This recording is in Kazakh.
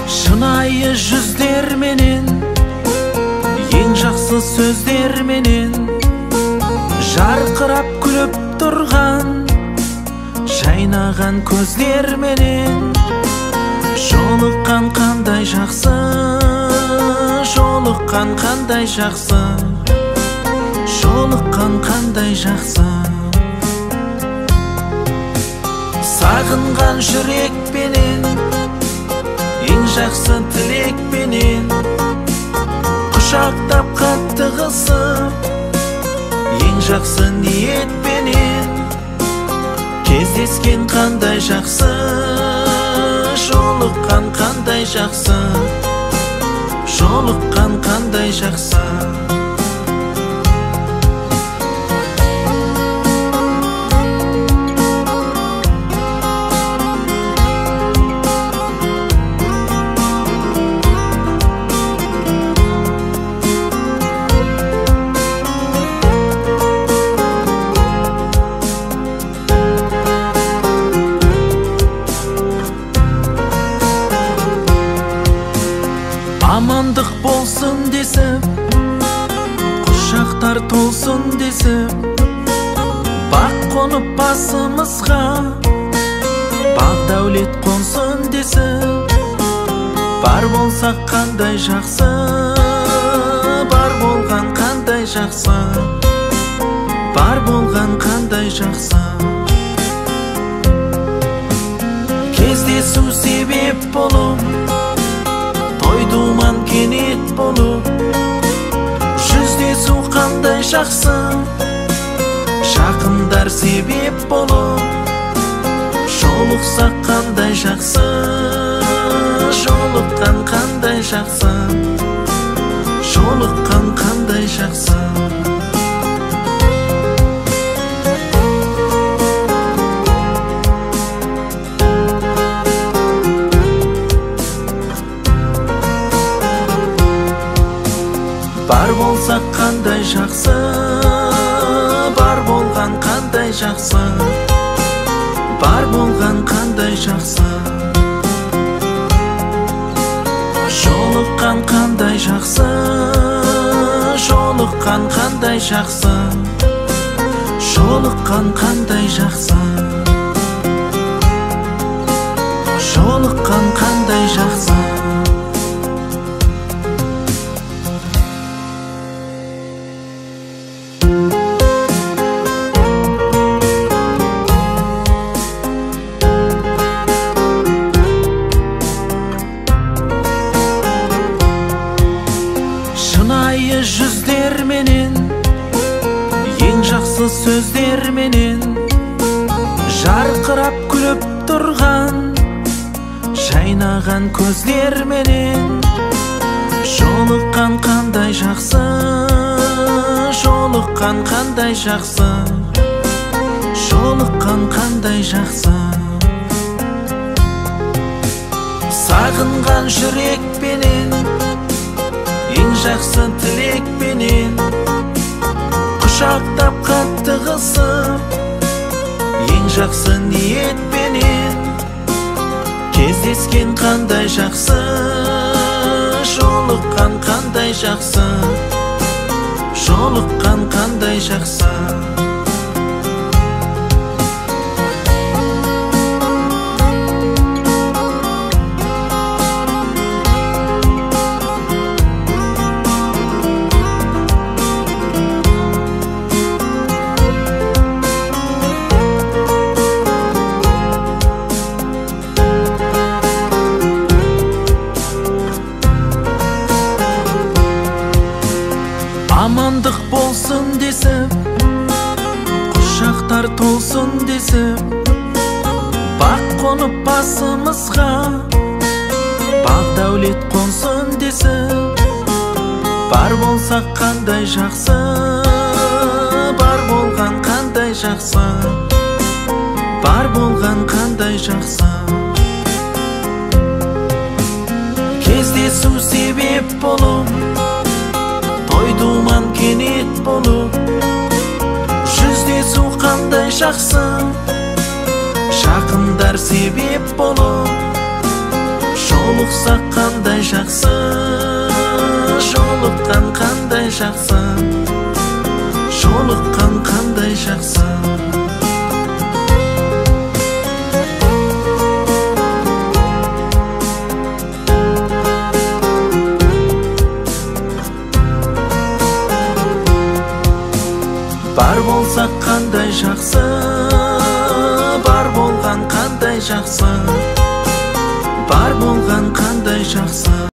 Шынайы жүздер менен, ең жақсы сөздер менен, жарқырап күліп тұрған, жайнаған көздер менен, жолыққан қандай жақсы, жолыққан қандай жақсы, жолыққан қандай жақсы. Сағынған жүрекпенен, ең жақсы тілекпенен, құшақтап қатты қысып, ең жақсы ниетпенен, кездескен қандай жақсы, жолыққан қандай жақсы, жолыққан қандай жақсы. Амандық болсын десіп, құшақтар толсын десіп, бақ қонып басымызға, бақ дәулет қонсын десіп, бар болсақ қандай жақсы, бар болған қандай жақсы, бар болған қандай жақсы. Кездесу себеп болып, думан кенет болып, жүздесу қандай жақсы, жақындар себеп болып, жолықсақ қандай жақсы, жолыққан қандай жақсы, жолыққан қандай жақсы. Бар болсақ қандай жақсы, бар болған қандай жақсы, бар болған қандай жақсы. Жолыққан қандай жақсы, жолыққан қандай жақсы, жолыққан қандай жақсы, жолыққан қандай жақсы. Шынайы жүздер менен, ең жақсы сөздер менен, жарқырап күліп тұрған, жайнаған көздер менен, жолыққан қандай жақсы, жолыққан қандай жақсы, жолыққан қандай жақсы. Сағынған жүрекпенен, ең жақсы тілекпенен, құшақтап қатты қысып, ең жақсы ниетпенен, кездескен қандай жақсы, жолыққан қандай жақсы, жолыққан қандай жақсы. Амандық болсын десіп, құшақтар толсын десіп, бақ қонып басымызға, бақ дәулет қонсын десіп, бар болсақ қандай жақсы, бар болған қандай жақсы, бар болған қандай жақсы. Кездесу себеп болып, болуп жүздесүү кандай жакшы жакындар себеп болуп жолуксак кандай жакшы жолуккан кандай жакшы жолуккан кандай жакшы бар болсак кандай жакшы бар болган кандай жакшы бар болган кандай жакшы